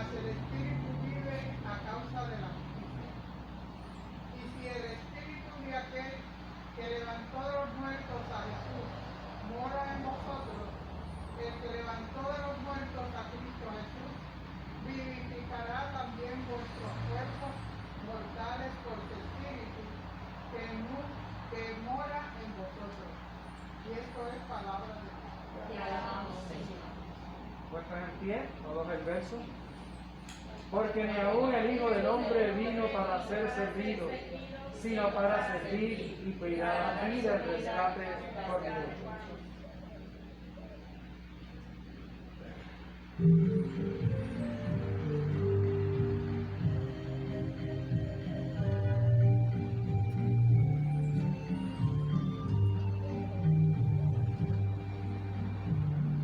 mas el espíritu vive a causa de la justicia. Y si el espíritu de aquel que levantó de los muertos a Jesús mora en vosotros, el que levantó de los muertos a Cristo Jesús vivificará también vuestros cuerpos mortales por su espíritu que mora en vosotros. Y esto es palabra de Dios. Te alabamos, Señor. Puestos en pie, todos el verso. Porque ni aún el Hijo del Hombre vino para ser servido, sino para servir y cuidar la vida del rescate por muchos.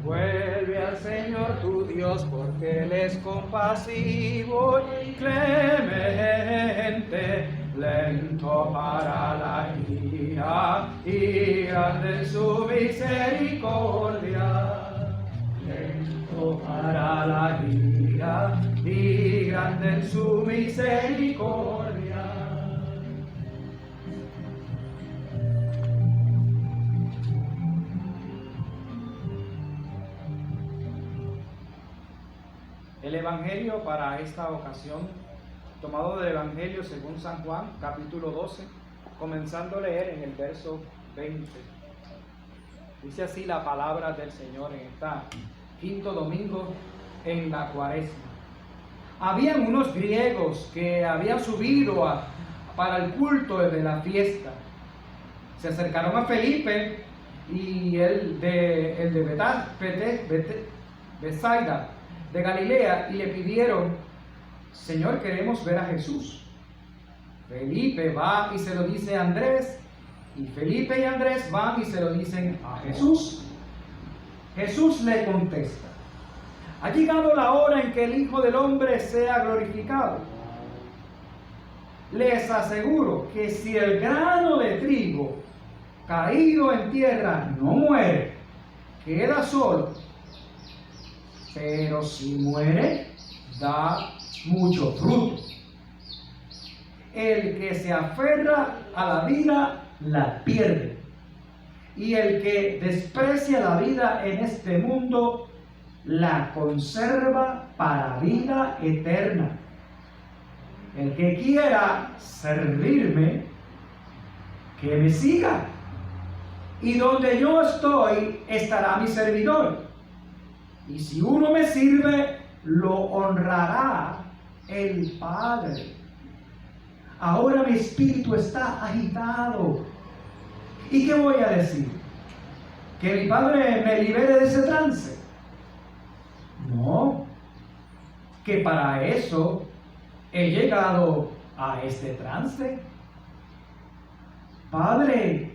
Vuelve al Señor tu Dios, porque Él es compasivo y clemente, lento para la ira y grande en su misericordia. Lento para la ira y grande en su misericordia. El Evangelio para esta ocasión, tomado del Evangelio según San Juan, capítulo 12, comenzando a leer en el verso 20. Dice así la palabra del Señor en esta quinto domingo en la Cuaresma. Habían unos griegos que habían subido para el culto de la fiesta. Se acercaron a Felipe y el de Betsaida de Galilea y le pidieron: Señor, queremos ver a Jesús. Felipe va y se lo dice a Andrés, y Felipe y Andrés van y se lo dicen a Jesús. Jesús le contesta: ha llegado la hora en que el Hijo del Hombre sea glorificado. Les aseguro que si el grano de trigo caído en tierra no muere, queda solo, pero si muere, da mucho fruto. El que se aferra a la vida, la pierde. Y el que desprecia la vida en este mundo, la conserva para vida eterna. El que quiera servirme, que me siga. Y donde yo estoy, estará mi servidor. Y si uno me sirve, lo honrará el Padre. Ahora mi espíritu está agitado. ¿Y qué voy a decir? ¿Que mi Padre me libere de ese trance? No, que para eso he llegado a este trance. Padre,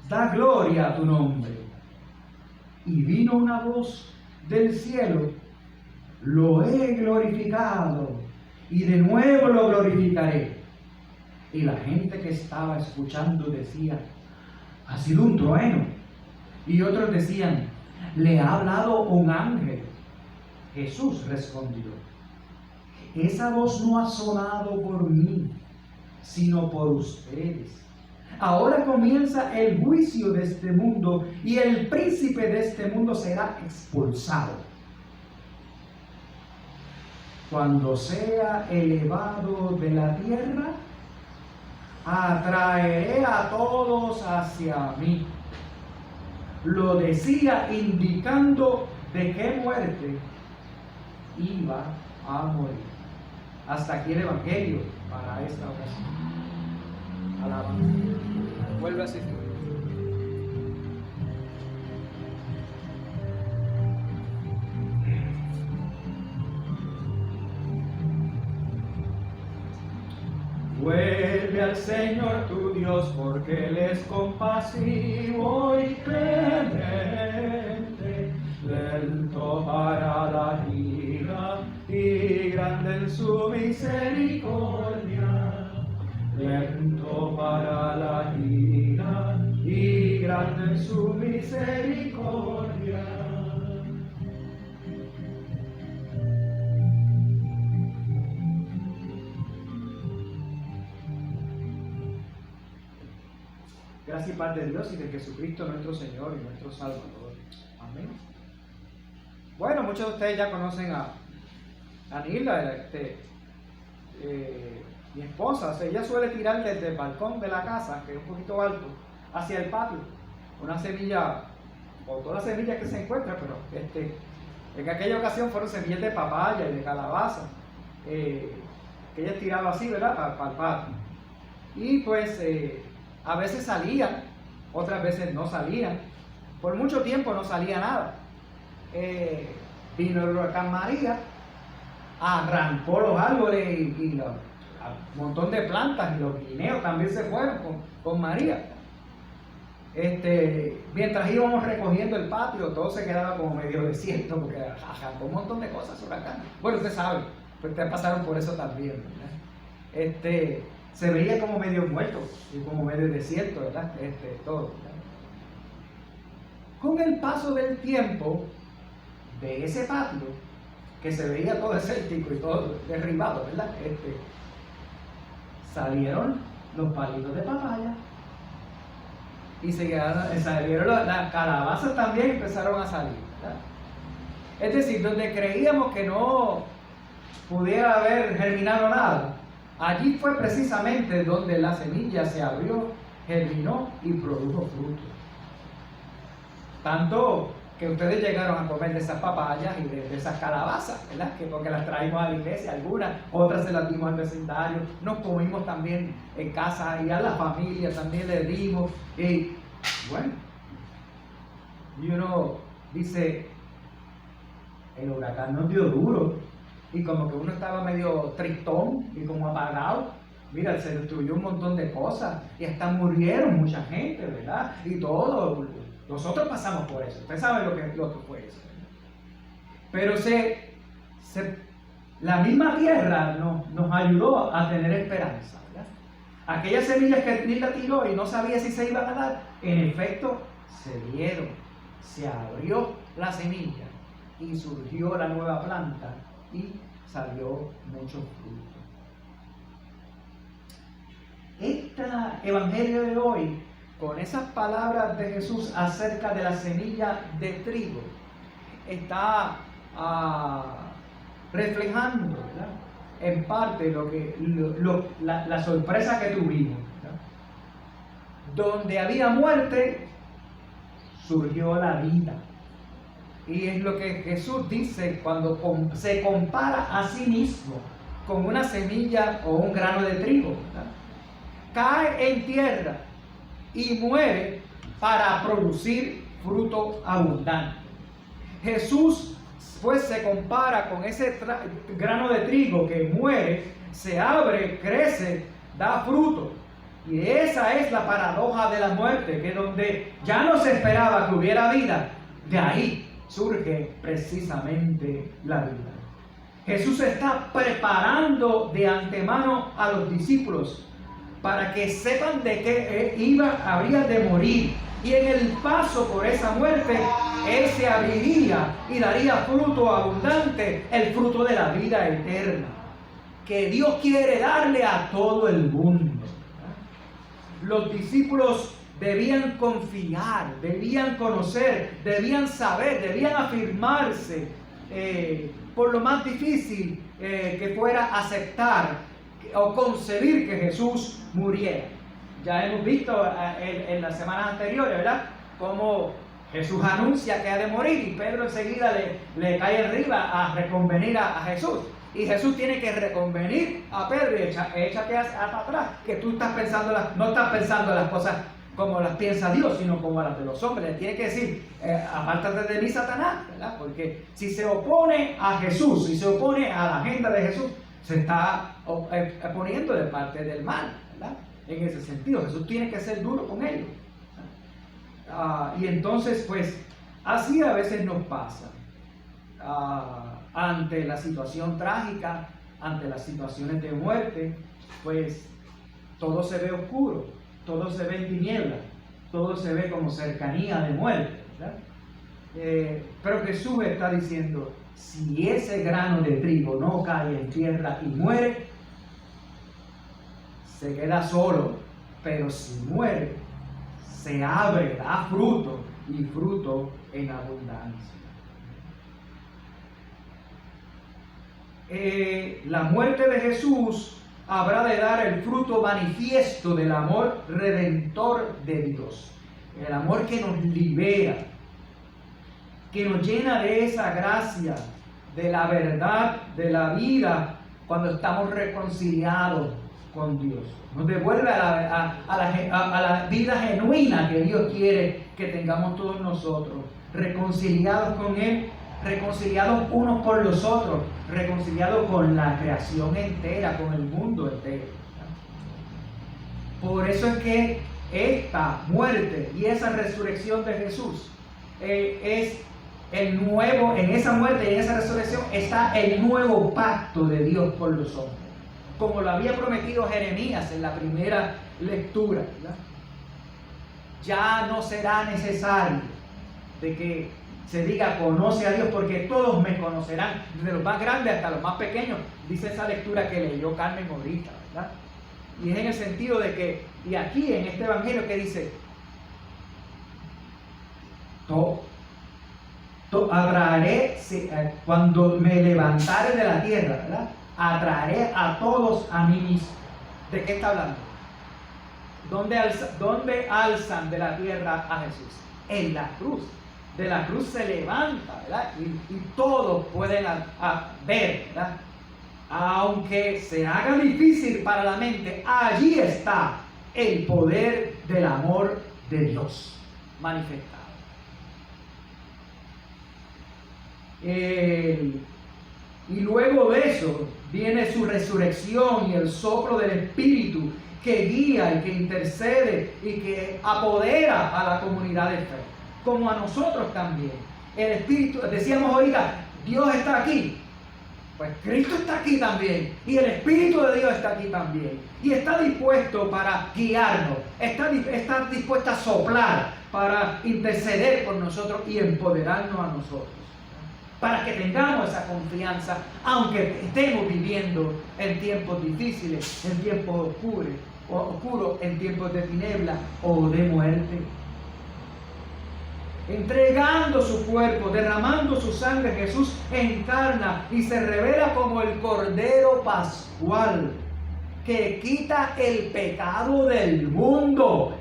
da gloria a tu nombre. Y vino una voz del cielo: lo he glorificado y de nuevo lo glorificaré. Y la gente que estaba escuchando decía: ha sido un trueno. Y otros decían: le ha hablado un ángel. Jesús respondió: esa voz no ha sonado por mí, sino por ustedes. Ahora comienza el juicio de este mundo y el príncipe de este mundo será expulsado. Cuando sea elevado de la tierra, atraeré a todos hacia mí. Lo decía indicando de qué muerte iba a morir. Hasta aquí el Evangelio para esta ocasión. Alabanza. Vuelve a seguir. Vuelve al Señor tu Dios, porque Él es compasivo y clemente, lento para la ira y grande en su misericordia. Lento para la ira y grande en su misericordia. Gracias y paz de Dios y de Jesucristo nuestro Señor y nuestro Salvador. Amén. Bueno, muchos de ustedes ya conocen a Nilda, mi esposa. O sea, ella suele tirar desde el balcón de la casa, que es un poquito alto, hacia el patio, una semilla, o todas las semillas que se encuentran, pero en aquella ocasión fueron semillas de papaya y de calabaza, que ella tiraba así, ¿verdad?, para el patio. Y pues a veces salían, otras veces no salían. Por mucho tiempo no salía nada. Vino el huracán María, arrancó los árboles y un montón de plantas, y los guineos también se fueron con María. Mientras íbamos recogiendo el patio, todo se quedaba como medio desierto, porque arrancó un montón de cosas huracán. Bueno, usted sabe, pues ustedes pasaron por eso también, ¿verdad? Se veía como medio muerto y como medio desierto, ¿verdad? Todo, ¿verdad? Con el paso del tiempo de ese patio, que se veía todo desértico y todo derribado, ¿verdad? Salieron los palitos de papaya y salieron las calabazas también, empezaron a salir, ¿verdad? Es decir, donde creíamos que no pudiera haber germinado nada, allí fue precisamente donde la semilla se abrió, germinó y produjo fruto. Tanto que ustedes llegaron a comer de esas papayas y de esas calabazas, ¿verdad? Que porque las traímos a la iglesia, algunas, otras se las dimos al vecindario, nos comimos también en casa y a la familia también le dimos. Y bueno, y uno dice, el huracán nos dio duro, y como que uno estaba medio tristón y como apagado. Mira, se destruyó un montón de cosas y hasta murieron mucha gente, ¿verdad? Y todo. Nosotros pasamos por eso. Ustedes saben lo que fue eso. Pero la misma tierra nos ayudó a tener esperanza, ¿verdad? Aquellas semillas que Nilda tiró y no sabía si se iban a dar, en efecto se dieron. Se abrió la semilla y surgió la nueva planta y salió mucho fruto. Este evangelio de hoy, con esas palabras de Jesús acerca de la semilla de trigo, está reflejando, ¿verdad?, en parte la sorpresa que tuvimos, ¿verdad? Donde había muerte, surgió la vida. Y es lo que Jesús dice cuando se compara a sí mismo con una semilla o un grano de trigo, ¿verdad? Cae en tierra y muere para producir fruto abundante. Jesús pues se compara con ese grano de trigo que muere, se abre, crece, da fruto. Y esa es la paradoja de la muerte, que donde ya no se esperaba que hubiera vida, de ahí surge precisamente la vida. Jesús está preparando de antemano a los discípulos para que sepan de qué habría de morir, y en el paso por esa muerte Él se abriría y daría fruto abundante, el fruto de la vida eterna, que Dios quiere darle a todo el mundo. Los discípulos debían confiar, debían conocer, debían saber, debían afirmarse, por lo más difícil que fuera aceptar o concebir que Jesús muriera. Ya hemos visto en las semanas anteriores, ¿verdad?, cómo Jesús anuncia que ha de morir y Pedro enseguida le cae arriba a reconvenir a Jesús. Y Jesús tiene que reconvenir a Pedro y échate hasta atrás, que tú estás pensando no estás pensando las cosas como las piensa Dios, sino como las de los hombres. Le tiene que decir, apártate de mí, Satanás, ¿verdad? Porque si se opone a Jesús, si se opone a la agenda de Jesús, se está poniendo de parte del mal, ¿verdad? En ese sentido, Jesús tiene que ser duro con ellos. Y entonces, pues, así a veces nos pasa. Ante la situación trágica, ante las situaciones de muerte, pues todo se ve oscuro, todo se ve en tinieblas, todo se ve como cercanía de muerte, ¿verdad? Pero Jesús está diciendo, si ese grano de trigo no cae en tierra y muere, se queda solo, pero si muere, se abre, da fruto y fruto en abundancia. La muerte de Jesús habrá de dar el fruto manifiesto del amor redentor de Dios. El amor que nos libera, que nos llena de esa gracia, de la verdad, de la vida, cuando estamos reconciliados con Dios. Nos devuelve a la vida genuina que Dios quiere que tengamos todos nosotros, reconciliados con Él, reconciliados unos por los otros, reconciliados con la creación entera, con el mundo entero. Por eso es que esta muerte y esa resurrección de Jesús es el nuevo, en esa muerte y en esa resurrección está el nuevo pacto de Dios por los hombres, como lo había prometido Jeremías en la primera lectura, ¿verdad? Ya no será necesario de que se diga conoce a Dios, porque todos me conocerán, desde los más grandes hasta los más pequeños, dice esa lectura que leyó Carmen ahorita, ¿verdad? Y es en el sentido de que, y aquí en este evangelio que dice, atraeré, cuando me levantare de la tierra, ¿verdad? Atraeré a todos a mí mismo. ¿De qué está hablando? ¿Dónde alzan de la tierra a Jesús? En la cruz. De la cruz se levanta, ¿verdad? Y todos pueden ver, ¿verdad? Aunque se haga difícil para la mente, allí está el poder del amor de Dios manifestado. Y luego de eso viene su resurrección y el soplo del Espíritu que guía y que intercede y que apodera a la comunidad de fe, como a nosotros también. El Espíritu, decíamos ahorita, Dios está aquí. Pues Cristo está aquí también, y el Espíritu de Dios está aquí también, y está dispuesto para guiarnos, está dispuesto a soplar para interceder por nosotros y empoderarnos a nosotros, para que tengamos esa confianza, aunque estemos viviendo en tiempos difíciles, en tiempos oscuros, en tiempos de tiniebla o de muerte. Entregando su cuerpo, derramando su sangre, Jesús encarna y se revela como el Cordero Pascual que quita el pecado del mundo.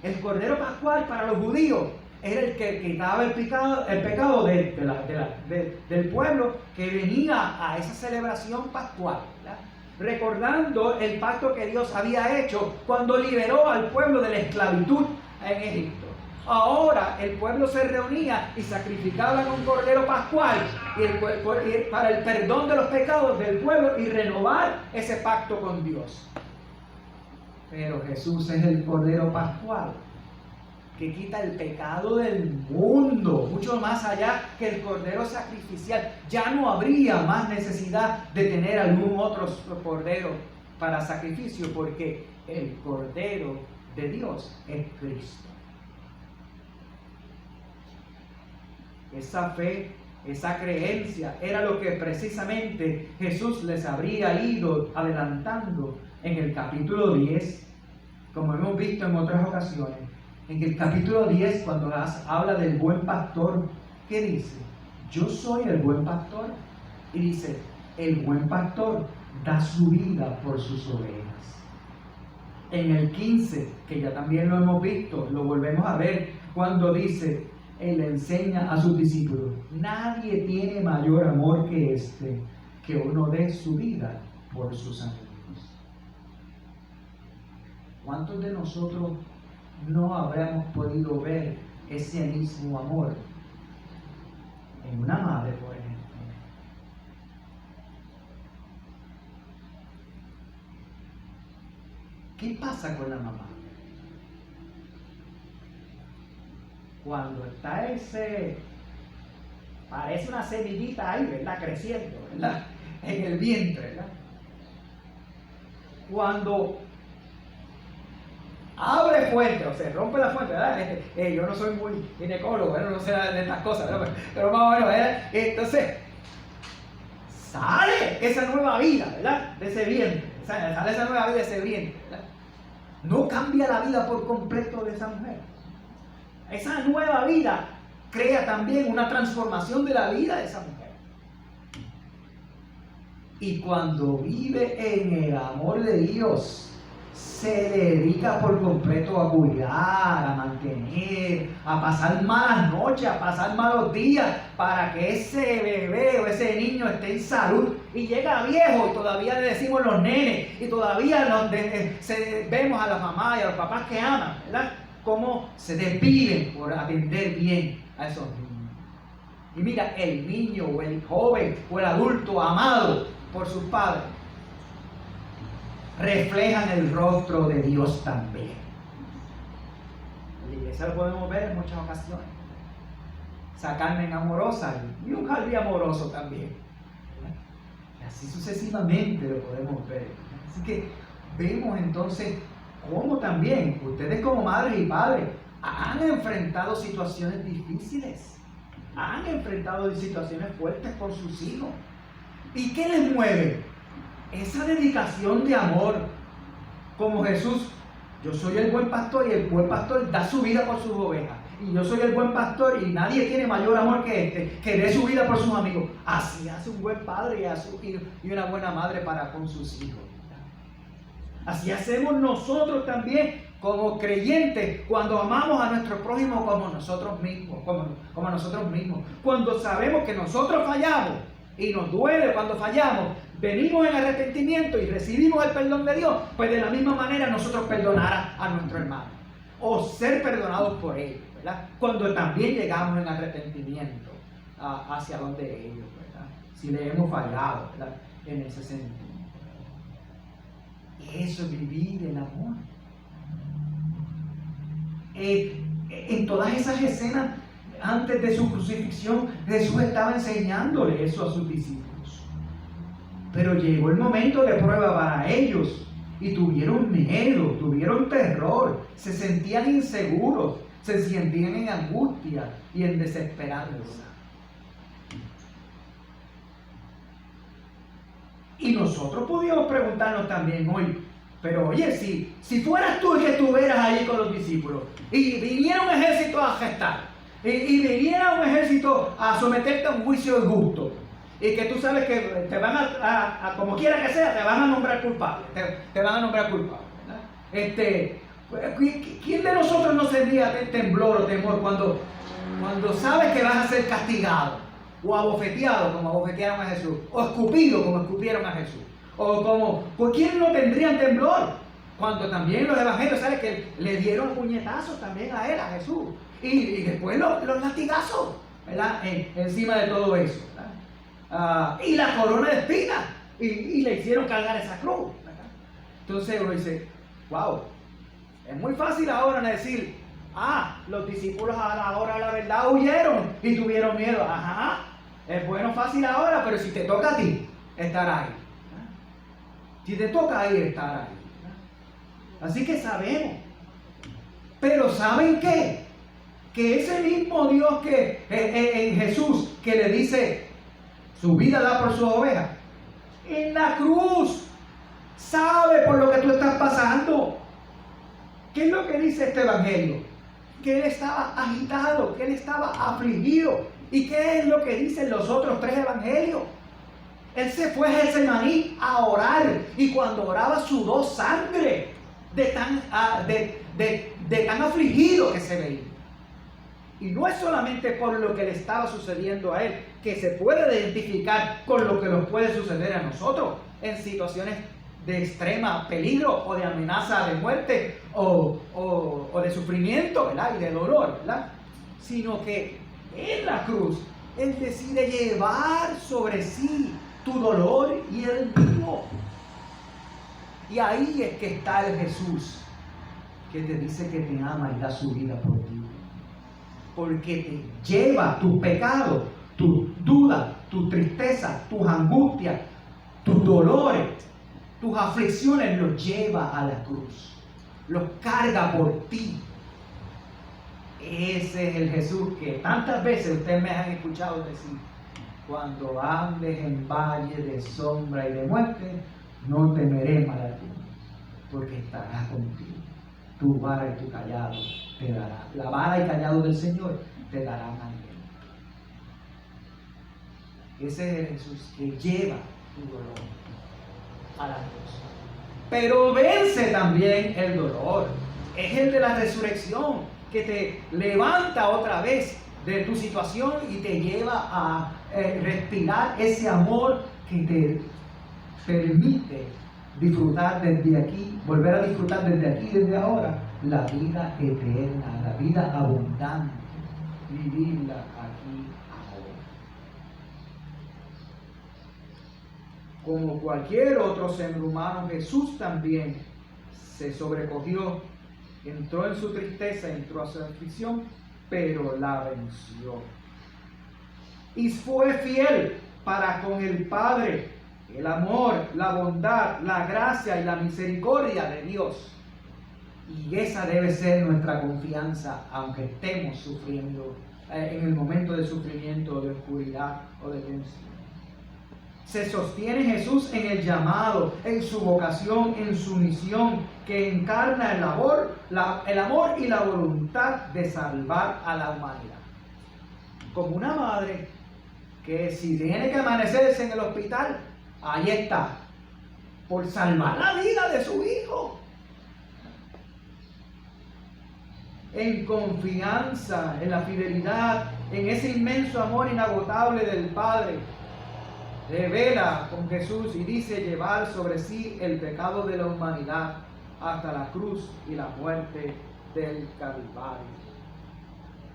El Cordero Pascual para los judíos era el que quitaba el pecado del pueblo que venía a esa celebración pascual, ¿verdad? Recordando el pacto que Dios había hecho cuando liberó al pueblo de la esclavitud en Egipto. Ahora el pueblo se reunía y sacrificaba un cordero pascual para el perdón de los pecados del pueblo y renovar ese pacto con Dios. Pero Jesús es el cordero pascual que quita el pecado del mundo, mucho más allá que el cordero sacrificial. Ya no habría más necesidad de tener algún otro cordero para sacrificio, porque el cordero de Dios es Cristo. Esa fe, esa creencia era lo que precisamente Jesús les habría ido adelantando en el capítulo 10, como hemos visto en otras ocasiones. En el capítulo 10, cuando habla del buen pastor, ¿qué dice? Yo soy el buen pastor. Y dice, el buen pastor da su vida por sus ovejas. En el 15, que ya también lo hemos visto, lo volvemos a ver, cuando dice, Él enseña a sus discípulos, nadie tiene mayor amor que este, que uno dé su vida por sus amigos. ¿Cuántos de nosotros no habremos podido ver ese mismo amor en una madre, por ejemplo? ¿Qué pasa con la mamá? Cuando está parece una semillita ahí, ¿verdad? Creciendo, ¿verdad? En el vientre, ¿verdad? Cuando abre fuente, o sea, rompe la fuente, ¿verdad? Yo no soy muy ginecólogo, no sé de estas cosas, ¿verdad? Pero más o menos, ¿verdad? Entonces, sale esa nueva vida, ¿verdad? De ese vientre, sale esa nueva vida de ese vientre, ¿verdad? no cambia la vida por completo de esa mujer. Esa nueva vida crea también una transformación de la vida de esa mujer. Y cuando vive en el amor de Dios, se dedica por completo a cuidar, a mantener, a pasar malas noches, a pasar malos días, para que ese bebé o ese niño esté en salud. Y llega viejo y todavía le decimos los nenes, y todavía vemos a las mamás y a los papás que aman, ¿verdad? Cómo se desviven por atender bien a esos niños. Y mira, el niño o el joven o el adulto amado por sus padres reflejan el rostro de Dios también. En la iglesia lo podemos ver en muchas ocasiones. Esa Carmen amorosa y un Javi amoroso también. Y así sucesivamente lo podemos ver. Así que vemos entonces cómo también ustedes como madres y padres han enfrentado situaciones difíciles. Han enfrentado situaciones fuertes por sus hijos. ¿Y qué les mueve? Esa dedicación de amor. Como Jesús, yo soy el buen pastor y el buen pastor da su vida por sus ovejas. Y yo soy el buen pastor y nadie tiene mayor amor que este, que dé su vida por sus amigos. Así hace un buen padre y una buena madre para con sus hijos. Así hacemos nosotros también como creyentes cuando amamos a nuestro prójimo como nosotros mismos, como nosotros mismos. Cuando sabemos que nosotros fallamos y nos duele cuando fallamos, venimos en arrepentimiento y recibimos el perdón de Dios, pues de la misma manera nosotros perdonar a nuestro hermano o ser perdonados por ellos, ¿verdad? Cuando también llegamos en arrepentimiento hacia donde ellos, ¿verdad? Si le hemos fallado, ¿verdad? En ese sentido. Eso es vivir el amor. En todas esas escenas, antes de su crucifixión, Jesús estaba enseñándole eso a sus discípulos. Pero llegó el momento de prueba para ellos y tuvieron miedo, tuvieron terror, se sentían inseguros, se sentían en angustia y en desesperanza. Y nosotros podíamos preguntarnos también hoy, pero oye, si fueras tú el que estuvieras allí con los discípulos y viniera un ejército a gestar, y viniera un ejército a someterte a un juicio injusto, y que tú sabes que te van a como quiera que sea, te van a nombrar culpable, te van a nombrar culpable, ¿verdad? ¿Quién de nosotros no sentía temblor o temor cuando sabes que vas a ser castigado? O abofeteado como abofetearon a Jesús, o escupido como escupieron a Jesús, o como, ¿por quién no tendrían temblor? Cuando también los evangelios, ¿sabes? Que le dieron puñetazos también a él, a Jesús, y después los latigazos, ¿verdad? Encima de todo eso, ¿verdad? Y la corona de espinas, y le hicieron cargar esa cruz, ¿verdad? Entonces uno dice, wow, es muy fácil ahora decir, los discípulos a la hora de la verdad huyeron y tuvieron miedo. Ajá, es bueno, fácil ahora, pero si te toca a ti, estar ahí. Si te toca a ir, estar ahí. Así que sabemos. Pero ¿saben qué? Que ese mismo Dios que en Jesús, que le dice, su vida da por sus ovejas, en la cruz, sabe por lo que tú estás pasando. ¿Qué es lo que dice este evangelio? Que él estaba agitado, que él estaba afligido. ¿Y qué es lo que dicen los otros 3 evangelios? Él se fue a Getsemaní a orar, y cuando oraba sudó sangre de tan afligido que se veía. Y no es solamente por lo que le estaba sucediendo a él, que se puede identificar con lo que nos puede suceder a nosotros en situaciones de extrema peligro o de amenaza de muerte o de sufrimiento, ¿verdad? Y de dolor, ¿verdad? Sino que en la cruz él decide llevar sobre sí tu dolor y el mío. Y ahí es que está el Jesús que te dice que te ama y da su vida por ti, porque te lleva tus pecados, tus dudas, tu tristeza, tus angustias, tus dolores, tus aflicciones, los lleva a la cruz, los carga por ti. Ese es el Jesús que tantas veces ustedes me han escuchado decir: cuando andes en valle de sombra y de muerte, no temeré mal alguno, porque estarás contigo. tu vara y tu callado te dará. La vara y callado del Señor te darán aliento. Ese es Jesús que lleva tu dolor a la cruz. Pero vence también el dolor. Es el de la resurrección que te levanta otra vez de tu situación y te lleva a respirar ese amor que te permite disfrutar desde aquí, volver a disfrutar desde aquí y desde ahora la vida eterna, la vida abundante, vivirla aquí ahora. Como cualquier otro ser humano, Jesús también se sobrecogió, entró en su tristeza, entró a su aflicción, pero la venció. Y fue fiel para con el Padre, el amor, la bondad, la gracia y la misericordia de Dios. Y esa debe ser nuestra confianza, aunque estemos sufriendo en el momento de sufrimiento, de oscuridad o de tensión. Se sostiene Jesús en el llamado, en su vocación, en su misión, que encarna el amor y la voluntad de salvar a la humanidad. Como una madre que si tiene que amanecerse en el hospital, ahí está, por salvar la vida de su hijo. En confianza, en la fidelidad, en ese inmenso amor inagotable del Padre, revela con Jesús y dice llevar sobre sí el pecado de la humanidad hasta la cruz y la muerte del Calvario.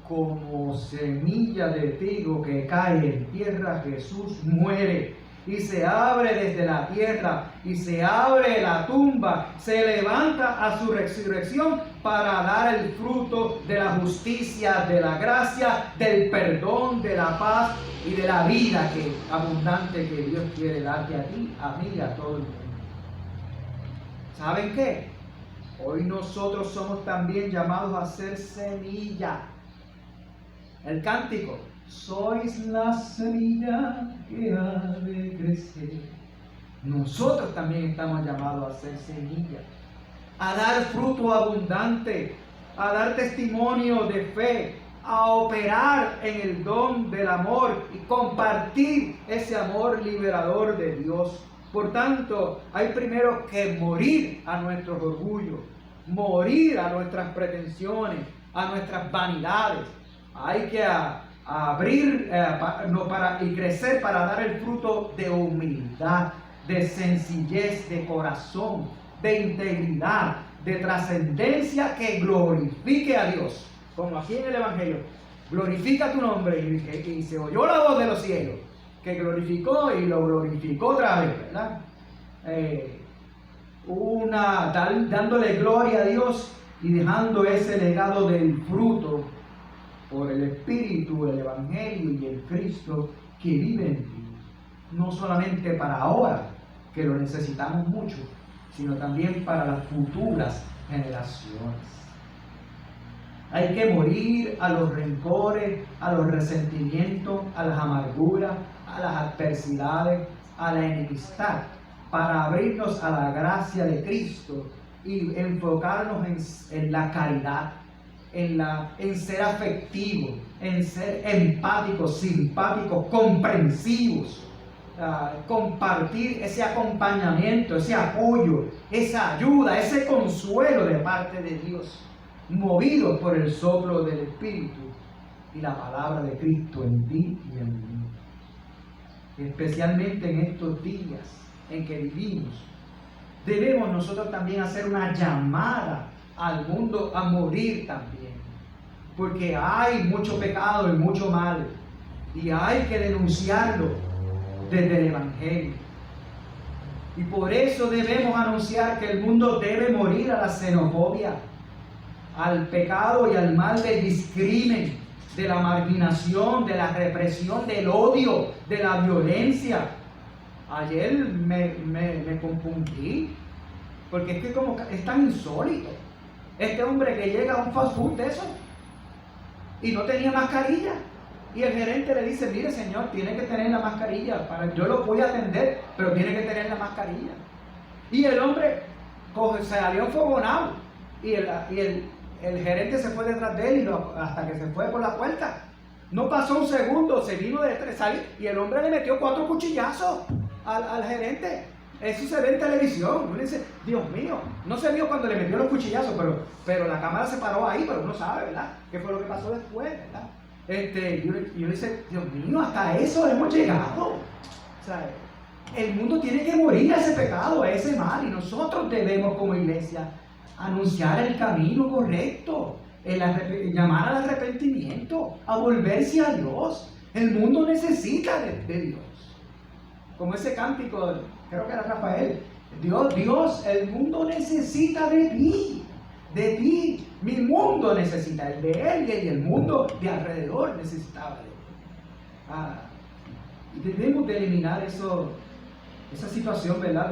Como semilla de trigo que cae en tierra, Jesús muere y se abre desde la tierra y se abre la tumba, se levanta a su resurrección para dar el fruto de la justicia, de la gracia, del perdón, de la paz y de la vida abundante que Dios quiere darte a ti, a mí y a todo el mundo. ¿Saben qué? Hoy nosotros somos también llamados a ser semilla. El cántico: sois la semilla que ha de crecer. Nosotros también estamos llamados a ser semilla, a dar fruto abundante, a dar testimonio de fe, a operar en el don del amor y compartir ese amor liberador de Dios. Por tanto, hay primero que morir a nuestros orgullos, morir a nuestras pretensiones, a nuestras vanidades. Hay que abrir y crecer para dar el fruto de humildad, de sencillez de corazón, de integridad, de trascendencia que glorifique a Dios. Como aquí en el Evangelio, glorifica tu nombre y se oyó la voz de los cielos, que glorificó y lo glorificó otra vez, ¿verdad? Dándole gloria a Dios y dejando ese legado del fruto por el Espíritu, el Evangelio y el Cristo que vive en ti. No solamente para ahora, que lo necesitamos mucho, sino también para las futuras generaciones. Hay que morir a los rencores, a los resentimientos, a las amarguras, a las adversidades, a la enemistad, para abrirnos a la gracia de Cristo y enfocarnos en la caridad, en ser afectivos, en ser empáticos, simpáticos, comprensivos, compartir ese acompañamiento, ese apoyo, esa ayuda, ese consuelo de parte de Dios, movidos por el soplo del Espíritu y la palabra de Cristo en ti y en mí. Especialmente en estos días en que vivimos, debemos nosotros también hacer una llamada al mundo a morir también, porque hay mucho pecado y mucho mal, y hay que denunciarlo desde el Evangelio. Y por eso debemos anunciar que el mundo debe morir a la xenofobia, al pecado y al mal del discrimen, de la marginación, de la represión, del odio, de la violencia. Ayer me confundí, porque es que como es tan insólito. Este hombre que llega a un fast food de eso y no tenía mascarilla, y el gerente le dice: mire señor, tiene que tener la mascarilla, yo lo voy a atender, pero tiene que tener la mascarilla. Y el hombre salió enfogonado y el gerente se fue detrás de él hasta que se fue por la puerta. No pasó un segundo, se vino de salir y el hombre le metió 4 cuchillazos al gerente. Eso se ve en televisión. Uno dice, Dios mío, no se vio cuando le metió los cuchillazos, pero la cámara se paró ahí, pero uno sabe, ¿verdad? ¿Qué fue lo que pasó después, verdad? Y uno dice, Dios mío, hasta eso hemos llegado. O sea, el mundo tiene que morir a ese pecado, a ese mal, y nosotros debemos como iglesia anunciar el camino correcto, llamar al arrepentimiento, a volverse a Dios. El mundo necesita de Dios. Como ese cántico, creo que era Rafael, Dios, el mundo necesita de ti, mi mundo necesita el de él y el mundo de alrededor necesitaba de él. Y debemos de eliminar esa situación, ¿verdad?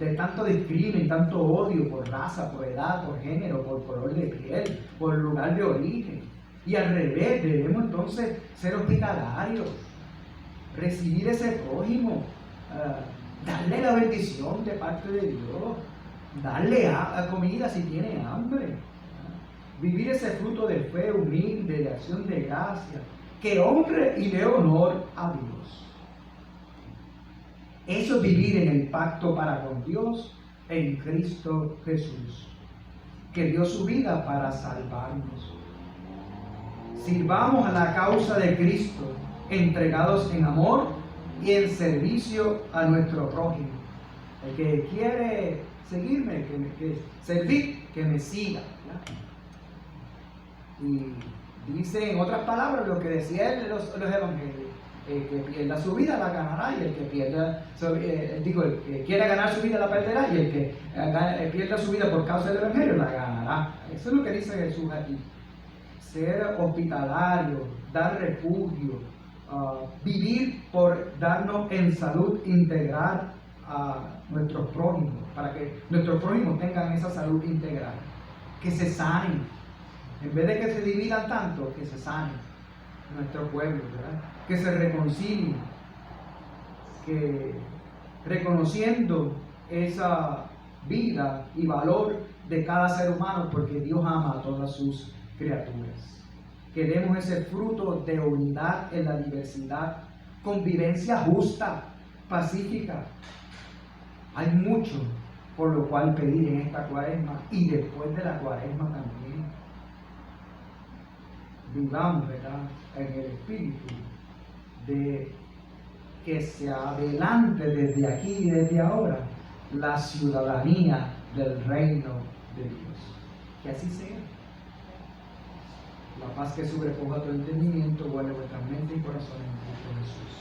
De tanto discrimen, tanto odio por raza, por edad, por género, por color de piel, por lugar de origen. Y al revés, debemos entonces ser hospitalarios, recibir ese prójimo, darle la bendición de parte de Dios, darle comida si tiene hambre, vivir ese fruto de fe humilde, de acción de gracia, que honre y dé honor a Dios. Eso es vivir en el pacto para con Dios en Cristo Jesús, que dio su vida para salvarnos. Sirvamos a la causa de Cristo, entregados en amor y en servicio a nuestro prójimo. El que quiere seguirme, servir, que me siga, ¿verdad? Y dice en otras palabras lo que decía él en los evangelios. El que pierda su vida la ganará, y el que pierda, el que quiera ganar su vida la perderá, y el que pierda su vida por causa del evangelio la ganará. Eso es lo que dice Jesús aquí. Ser hospitalario, dar refugio, vivir por darnos en salud integral a nuestros prójimos, para que nuestros prójimos tengan esa salud integral, que se sanen, en vez de que se dividan tanto, que se sanen nuestro pueblo, ¿verdad? Que se reconcilien, que reconociendo esa vida y valor de cada ser humano, porque Dios ama a todas sus criaturas. Que demos ese fruto de unidad en la diversidad, convivencia justa, pacífica. Hay mucho por lo cual pedir en esta cuaresma y después de la cuaresma también. Vivamos, ¿verdad?, en el espíritu de que se adelante desde aquí y desde ahora la ciudadanía del reino de Dios. Que así sea. La paz que sobrepuja tu entendimiento, guarde vuestra mente y corazón en Cristo Jesús.